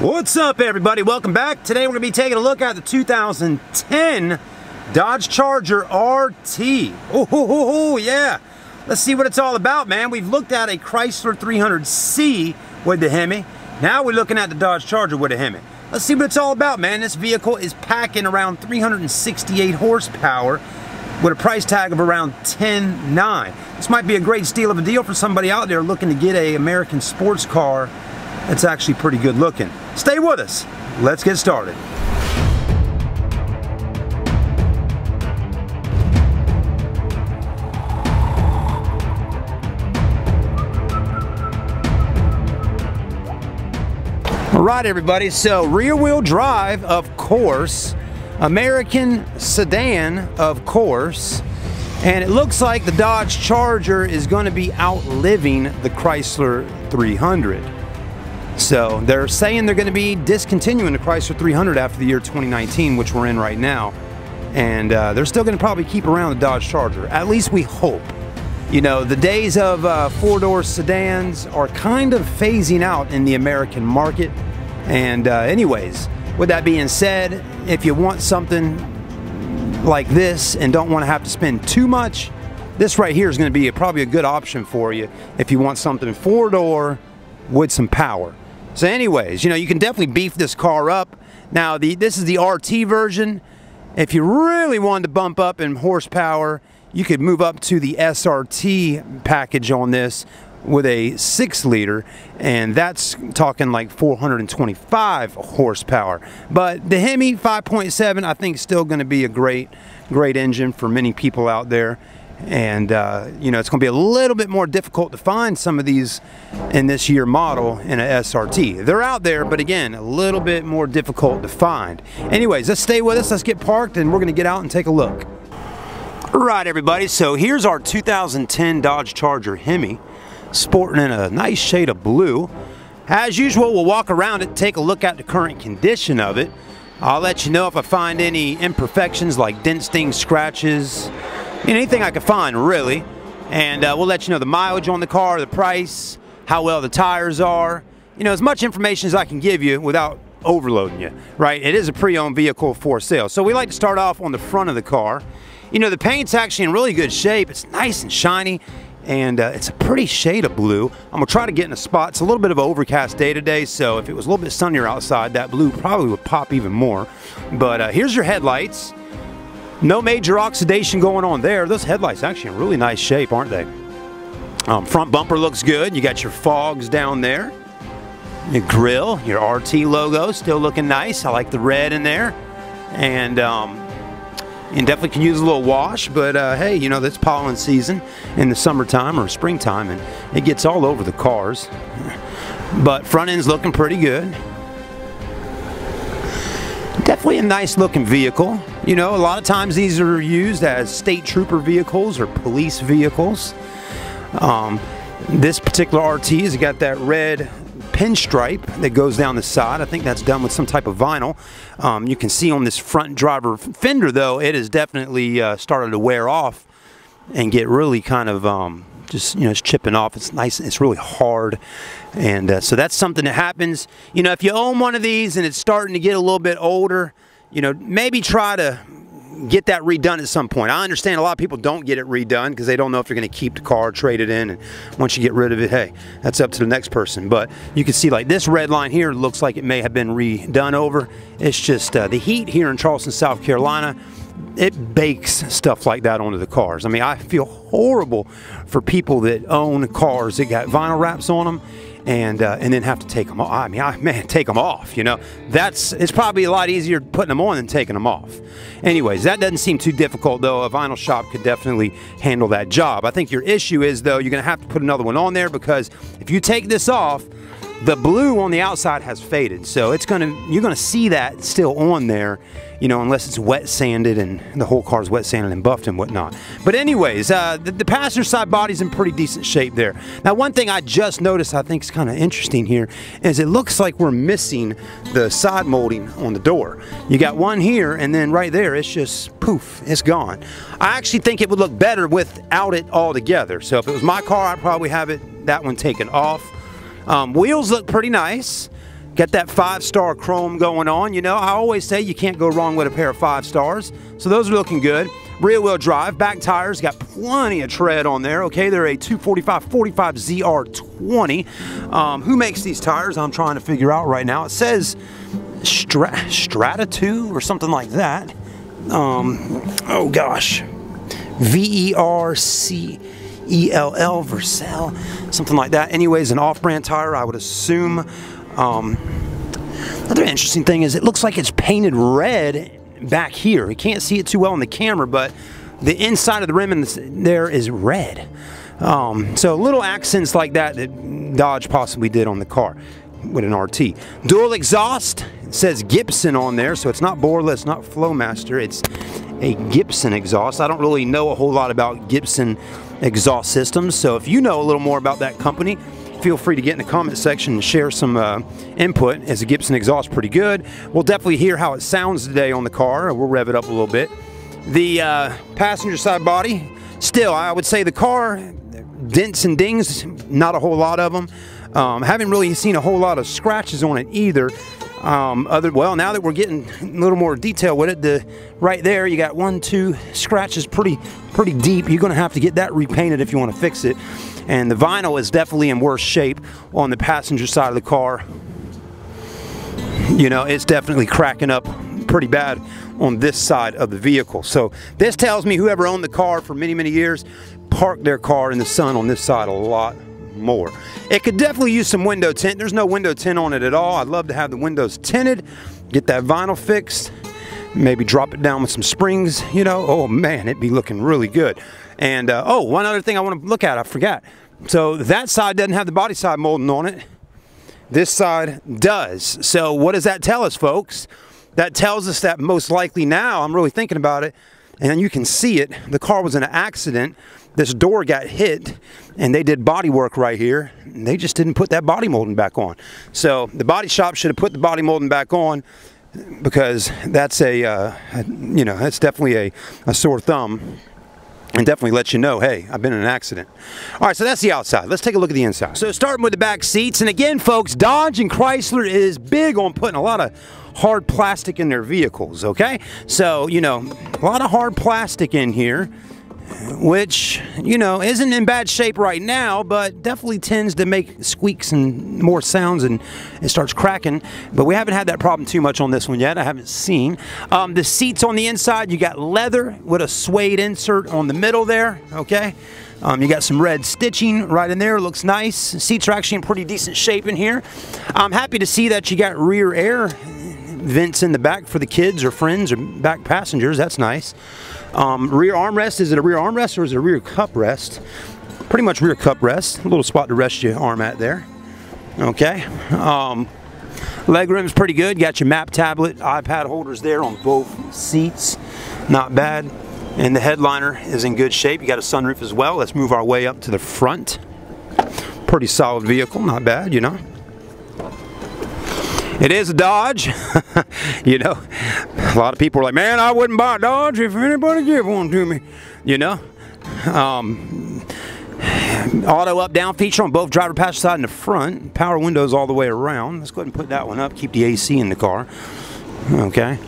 What's up, everybody? Welcome back. Today we're going to be taking a look at the 2010 Dodge Charger RT. Oh, yeah. Let's see what it's all about, man. We've looked at a Chrysler 300C with the HEMI. Now we're looking at the Dodge Charger with a HEMI. Let's see what it's all about, man. This vehicle is packing around 368 horsepower with a price tag of around $10,900. This might be a great steal of a deal for somebody out there looking to get an American sports car that's actually pretty good looking. Stay with us. Let's get started. All right, everybody, so rear-wheel drive, of course, American sedan, of course, and it looks like the Dodge Charger is going to be outliving the Chrysler 300. So they're saying they're going to be discontinuing the Chrysler 300 after the year 2019, which we're in right now, and they're still going to probably keep around the Dodge Charger. At least we hope. You know, the days of four-door sedans are kind of phasing out in the American market. And anyways, with that being said, if you want something like this and don't want to have to spend too much, this right here is going to be probably a good option for you if you want something four-door with some power. So anyways, you know, you can definitely beef this car up. Now, this is the RT version. If you really wanted to bump up in horsepower, you could move up to the SRT package on this with a 6-liter, and that's talking like 425 horsepower. But the HEMI 5.7, I think, is still going to be a great engine for many people out there. And you know, it's going to be a little bit more difficult to find some of these in this year model in a SRT. They're out there, but again, a little bit more difficult to find. Anyways, let's stay with us. Let's get parked, and we're going to get out and take a look. All right, everybody, so here's our 2010 Dodge Charger HEMI, sporting in a nice shade of blue. As usual, we'll walk around it, take a look at the current condition of it. I'll let you know if I find any imperfections like dents, stings, scratches, anything I can find, really. And we'll let you know the mileage on the car, the price, how well the tires are. You know, as much information as I can give you without overloading you, right? It is a pre-owned vehicle for sale. So we like to start off on the front of the car. You know, the paint's actually in really good shape. It's nice and shiny, and it's a pretty shade of blue. I'm going to try to get in a spot. It's a little bit of an overcast day today, so if it was a little bit sunnier outside, that blue probably would pop even more. But here's your headlights. No major oxidation going on there. Those headlights actually in really nice shape, aren't they? Front bumper looks good. You got your fogs down there. Your grill, your RT logo, still looking nice. I like the red in there. And definitely can use a little wash, but hey, you know, that's pollen season in the summertime or springtime, and it gets all over the cars. But front end's looking pretty good. Definitely a nice looking vehicle. You know, a lot of times these are used as state trooper vehicles or police vehicles. This particular RT has got that red pinstripe that goes down the side. I think that's done with some type of vinyl. You can see on this front driver fender, though, it has definitely started to wear off and get really kind of just, you know, it's chipping off. It's nice. It's really hard. And so that's something that happens. You know, if you own one of these and it's starting to get a little bit older, you know, maybe try to get that redone at some point. I understand a lot of people don't get it redone because they don't know if you're going to keep the car, trade it in, and once you get rid of it, hey, that's up to the next person. But you can see, like, this red line here looks like it may have been redone over. It's just the heat here in Charleston, South Carolina, it bakes stuff like that onto the cars. I mean, I feel horrible for people that own cars that got vinyl wraps on them and then have to take them off. I mean, man, take them off, you know. It's probably a lot easier putting them on than taking them off. Anyways, that doesn't seem too difficult, though. A vinyl shop could definitely handle that job. I think your issue is, though, you're going to have to put another one on there, because if you take this off, the blue on the outside has faded. So you're going to see that still on there, you know, unless it's wet sanded and the whole car's wet sanded and buffed and whatnot. But anyways, the passenger side body's in pretty decent shape there. Now, one thing I just noticed I think is kind of interesting here is it looks like we're missing the side molding on the door. You got one here, and then right there, it's just poof, it's gone. I actually think it would look better without it altogether. So if it was my car, I'd probably have that one taken off. Wheels look pretty nice. Got that 5-star chrome going on. You know, I always say you can't go wrong with a pair of 5 stars. So those are looking good. Rear wheel drive, back tires, got plenty of tread on there. Okay, they're a 245/45 ZR20. Who makes these tires? I'm trying to figure out right now. It says Strata 2 or something like that. Oh gosh. VERCELL, Vercel, something like that. Anyways, an off-brand tire, I would assume. Another interesting thing is it looks like it's painted red back here. You can't see it too well on the camera, but the inside of the rim in there is red. So little accents like that that Dodge possibly did on the car with an RT. Dual exhaust, it says Gibson on there, so it's not Borla, not Flowmaster, it's a Gibson exhaust. I don't really know a whole lot about Gibson exhaust systems, so if you know a little more about that company, feel free to get in the comment section and share some input. As a Gibson exhaust, pretty good. We'll definitely hear how it sounds today on the car. We'll rev it up a little bit. The passenger side body, still, I would say the car, dents and dings, not a whole lot of them. Haven't really seen a whole lot of scratches on it either. Well, now that we're getting a little more detail with it, right there you got 1, 2 scratches pretty deep. You're going to have to get that repainted if you want to fix it. And the vinyl is definitely in worse shape on the passenger side of the car. You know, it's definitely cracking up pretty bad on this side of the vehicle. So this tells me whoever owned the car for many years parked their car in the sun on this side a lot more. It could definitely use some window tint. There's no window tint on it at all. I'd love to have the windows tinted, get that vinyl fixed, maybe drop it down with some springs, you know. Oh man, it'd be looking really good. And oh, one other thing I want to look at, I forgot. So that side doesn't have the body side molding on it. This side does. So what does that tell us, folks? That tells us that most likely now, I'm really thinking about it, and you can see it, the car was in an accident. This door got hit, and they did body work right here, and they just didn't put that body molding back on. So the body shop should have put the body molding back on, because that's you know, that's definitely a sore thumb, and definitely lets you know, hey, I've been in an accident. All right, so that's the outside. Let's take a look at the inside. So starting with the back seats, and again, folks, Dodge and Chrysler is big on putting a lot of hard plastic in their vehicles, okay? So, you know, a lot of hard plastic in here, which, you know, isn't in bad shape right now, but definitely tends to make squeaks and more sounds, and it starts cracking. But we haven't had that problem too much on this one yet. I haven't seen. The seats on the inside, you got leather with a suede insert on the middle there, okay? You got some red stitching right in there. Looks nice. Seats are actually in pretty decent shape in here. I'm happy to see that you got rear air vents in the back for the kids or friends or back passengers. That's nice. Rear armrest, is it a rear armrest or is it a rear cup rest? Pretty much rear cup rest. A little spot to rest your arm at there. Okay. Leg room's pretty good. Got your map tablet, iPad holders there on both seats. Not bad. And the headliner is in good shape. You got a sunroof as well. Let's move our way up to the front. Pretty solid vehicle. Not bad, you know. It is a Dodge. You know, a lot of people are like, man, I wouldn't buy a Dodge if anybody give one to me. You know, auto up down feature on both driver passenger side and the front. Power windows all the way around. Let's go ahead and put that one up. Keep the AC in the car. Okay.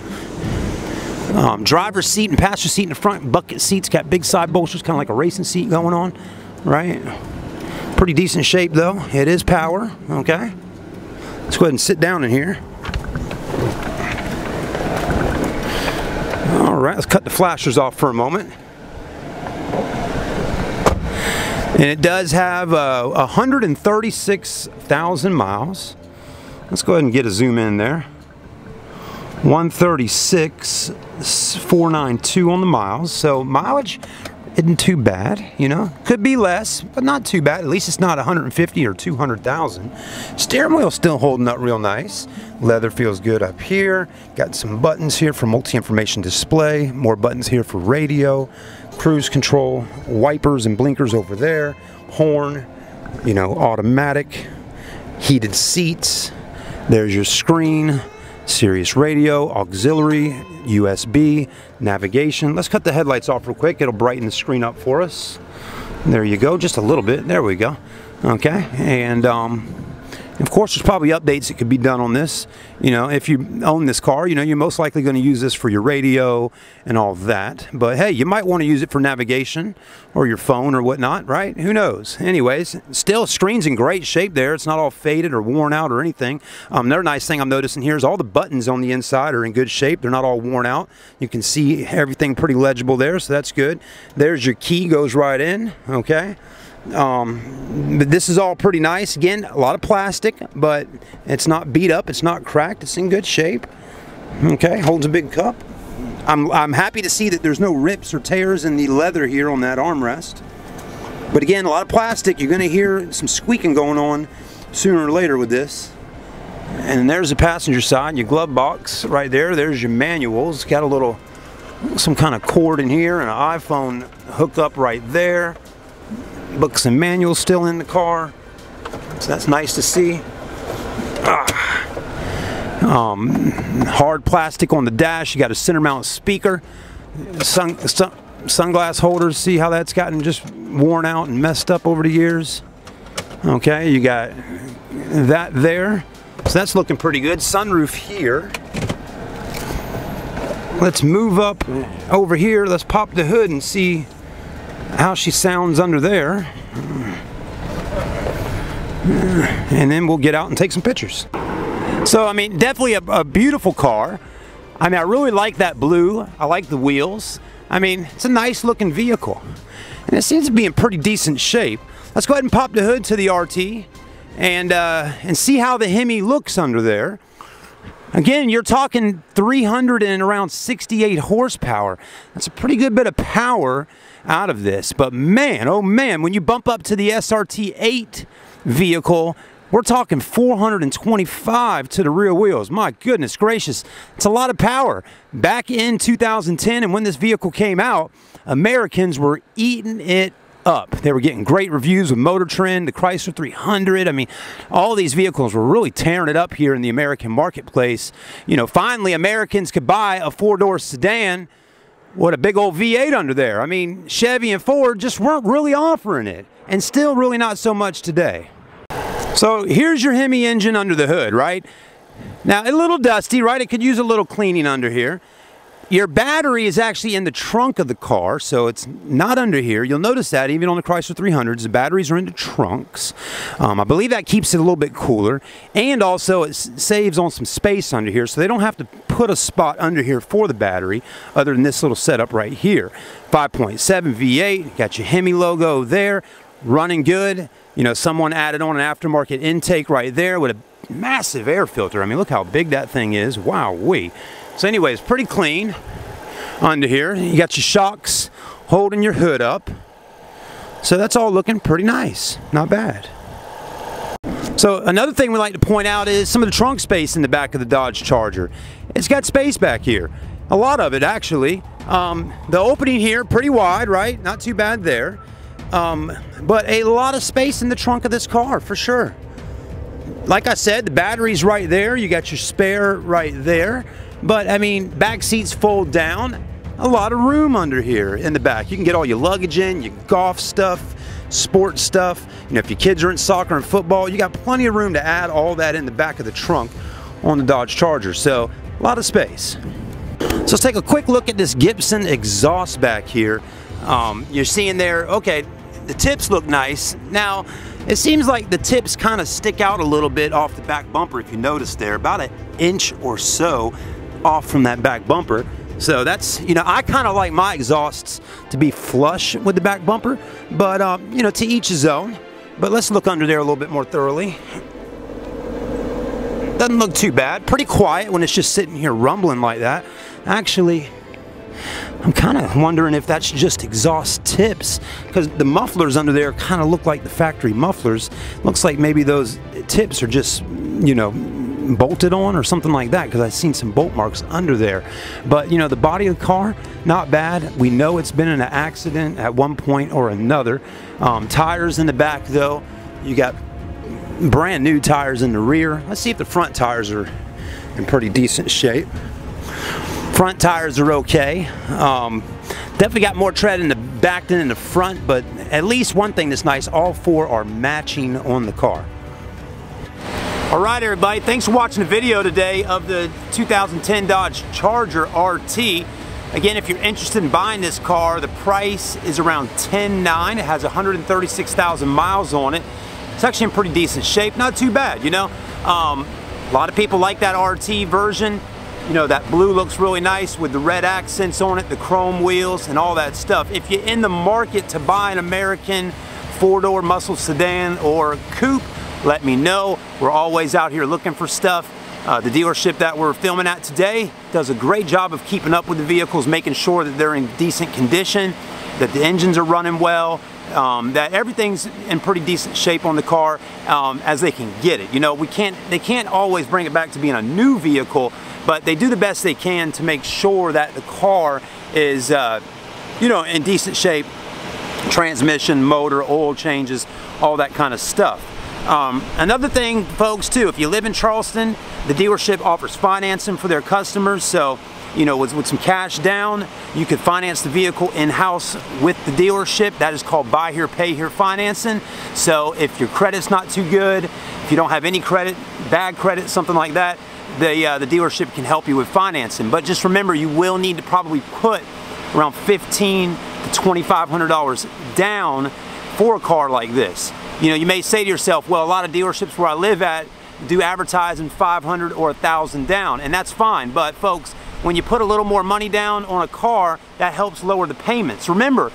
Driver's seat and passenger seat in the front. Bucket seats, got big side bolsters, kind of like a racing seat going on, right? Pretty decent shape though. It is power. Okay. Let's go ahead and sit down in here. All right, let's cut the flashers off for a moment. And it does have 136,000 miles. Let's go ahead and get a zoom in there. 136,492 on the miles. So mileage isn't too bad, you know. Could be less, but not too bad. At least it's not 150 or 200,000. Steering wheel's still holding up real nice. Leather feels good up here. Got some buttons here for multi-information display. More buttons here for radio, cruise control, wipers and blinkers over there. Horn, you know, automatic, heated seats. There's your screen. Sirius radio, auxiliary, USB, navigation. Let's cut the headlights off real quick. It'll brighten the screen up for us. There you go, just a little bit. There we go. Okay, and Of course, there's probably updates that could be done on this. You know, if you own this car, you know, you're most likely going to use this for your radio and all that. But hey, you might want to use it for navigation or your phone or whatnot, right? Who knows? Anyways, still, screen's in great shape there. It's not all faded or worn out or anything. Another nice thing I'm noticing here is all the buttons on the inside are in good shape. They're not all worn out. You can see everything pretty legible there, so that's good. There's your key, goes right in, okay? But this is all pretty nice. Again, a lot of plastic, but it's not beat up, it's not cracked, it's in good shape. Okay, holds a big cup. I'm happy to see that there's no rips or tears in the leather here on that armrest. But again, a lot of plastic. You're going to hear some squeaking going on sooner or later with this. And there's the passenger side, your glove box right there. There's your manuals. Got a little, some kind of cord in here and an iPhone hookup right there. Books and manuals still in the car, so that's nice to see. Hard plastic on the dash. You got a center mount speaker, sunglass holders. See how that's gotten just worn out and messed up over the years. Okay, you got that there, so that's looking pretty good. Sunroof here. Let's move up over here. Let's pop the hood and see how she sounds under there, and then we'll get out and take some pictures. So I mean, definitely a beautiful car. I mean, I really like that blue. I like the wheels. I mean, it's a nice looking vehicle, and it seems to be in pretty decent shape. Let's go ahead and pop the hood to the RT and see how the HEMI looks under there. Again, you're talking 300 and around 68 horsepower. That's a pretty good bit of power out of this. But man, oh man, when you bump up to the SRT8 vehicle, we're talking 425 to the rear wheels. My goodness gracious, it's a lot of power. Back in 2010, and when this vehicle came out, Americans were eating it up. They were getting great reviews with Motor Trend, the Chrysler 300. I mean, all these vehicles were really tearing it up here in the American marketplace. You know, finally Americans could buy a four-door sedan with a big old V8 under there. I mean, Chevy and Ford just weren't really offering it, and still really not so much today. So here's your HEMI engine under the hood, right? Now, a little dusty, right? It could use a little cleaning under here. Your battery is actually in the trunk of the car, so it's not under here. You'll notice that even on the Chrysler 300s, the batteries are in the trunks. I believe that keeps it a little bit cooler, and also it saves on some space under here, so they don't have to put a spot under here for the battery other than this little setup right here. 5.7 V8, got your HEMI logo there, running good. You know, someone added on an aftermarket intake right there with a massive air filter. I mean, look how big that thing is. Wow-wee. So anyways, pretty clean under here. You got your shocks holding your hood up. So that's all looking pretty nice. Not bad. So another thing we like to point out is some of the trunk space in the back of the Dodge Charger. It's got space back here. A lot of it, actually. The opening here, pretty wide, right? Not too bad there. But a lot of space in the trunk of this car, for sure. Like I said, the battery's right there. You got your spare right there. But, I mean, back seats fold down. A lot of room under here in the back. You can get all your luggage in, your golf stuff, sports stuff. You know, if your kids are in soccer and football, you got plenty of room to add all that in the back of the trunk on the Dodge Charger. So, a lot of space. So, let's take a quick look at this Gibson exhaust back here. You're seeing there, okay, the tips look nice. Now, it seems like the tips kind of stick out a little bit off the back bumper, if you notice there, about an inch or so off from that back bumper. So that's, you know, I kind of like my exhausts to be flush with the back bumper, but you know, to each his own. But let's look under there a little bit more thoroughly. Doesn't look too bad. Pretty quiet when it's just sitting here rumbling like that. Actually, I'm kind of wondering if that's just exhaust tips, because the mufflers under there kind of look like the factory mufflers. Looks like maybe those tips are just, you know, bolted on or something like that, because I've seen some bolt marks under there. But you know, the body of the car, not bad. We know it's been in an accident at one point or another. Tires in the back though, you got brand new tires in the rear. Let's see if the front tires are in pretty decent shape. Front tires are okay. Definitely got more tread in the back than in the front, but at least one thing that's nice, all four are matching on the car. Alright everybody, thanks for watching the video today of the 2010 Dodge Charger RT. Again, if you're interested in buying this car, the price is around $10,900. It has 136,000 miles on it. It's actually in pretty decent shape, not too bad, you know. A lot of people like that RT version. You know, that blue looks really nice with the red accents on it, the chrome wheels and all that stuff. If you're in the market to buy an American four-door muscle sedan or coupe, let me know. We're always out here looking for stuff. The dealership that we're filming at today does a great job of keeping up with the vehicles, making sure that they're in decent condition, that the engines are running well, that everything's in pretty decent shape on the car as they can get it. You know, they can't always bring it back to being a new vehicle, but they do the best they can to make sure that the car is, you know, in decent shape. Transmission, motor, oil changes, all that kind of stuff. Another thing, folks, too, if you live in Charleston, the dealership offers financing for their customers. So, you know, with some cash down, you could finance the vehicle in-house with the dealership. That is called buy here, pay here financing. So if your credit's not too good, if you don't have any credit, bad credit, something like that, the dealership can help you with financing. But just remember, you will need to probably put around $1,500 to $2,500 down for a car like this. You know, you may say to yourself, well, a lot of dealerships where I live at do advertising $500 or $1,000 down, and that's fine. But folks, when you put a little more money down on a car, that helps lower the payments. Remember,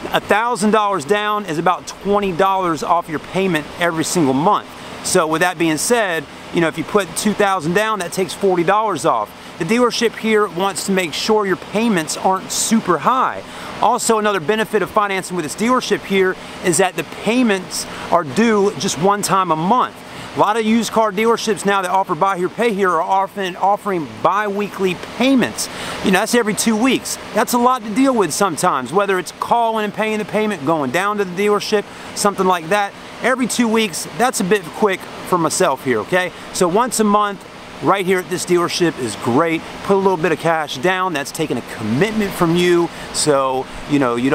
$1,000 down is about $20 off your payment every single month. So with that being said, you know, if you put $2,000 down, that takes $40 off. The dealership here wants to make sure your payments aren't super high. Also, another benefit of financing with this dealership here is that the payments are due just one time a month. A lot of used car dealerships now that offer buy here, pay here are often offering bi-weekly payments. You know, that's every 2 weeks. That's a lot to deal with sometimes, whether it's calling and paying the payment, going down to the dealership, something like that. Every 2 weeks, that's a bit quick for myself here, okay? So once a month, right here at this dealership is great. Put a little bit of cash down. That's taking a commitment from you. So, you know, you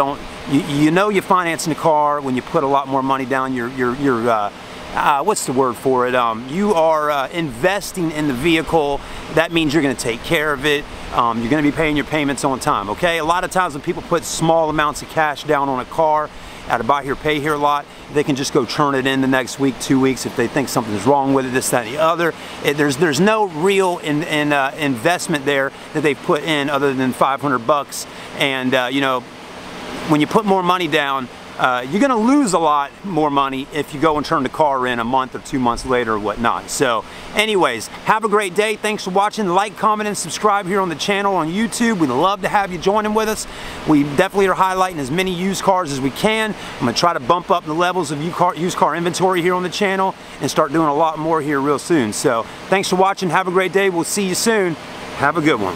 know you're financing the car when you put a lot more money down. What's the word for it? You are investing in the vehicle. That means you're going to take care of it. You're going to be paying your payments on time, okay? A lot of times when people put small amounts of cash down on a car at a buy here, pay here lot, they can just go turn it in the next week, 2 weeks if they think something's wrong with it, this, that, and the other. There's no real investment there that they've put in other than $500. And you know, when you put more money down, you're going to lose a lot more money if you go and turn the car in a month or 2 months later or whatnot. So anyways, have a great day. Thanks for watching. Like, comment, and subscribe here on the channel on YouTube. We'd love to have you joining with us. We definitely are highlighting as many used cars as we can. I'm going to try to bump up the levels of used car inventory here on the channel and start doing a lot more here real soon. So thanks for watching. Have a great day. We'll see you soon. Have a good one.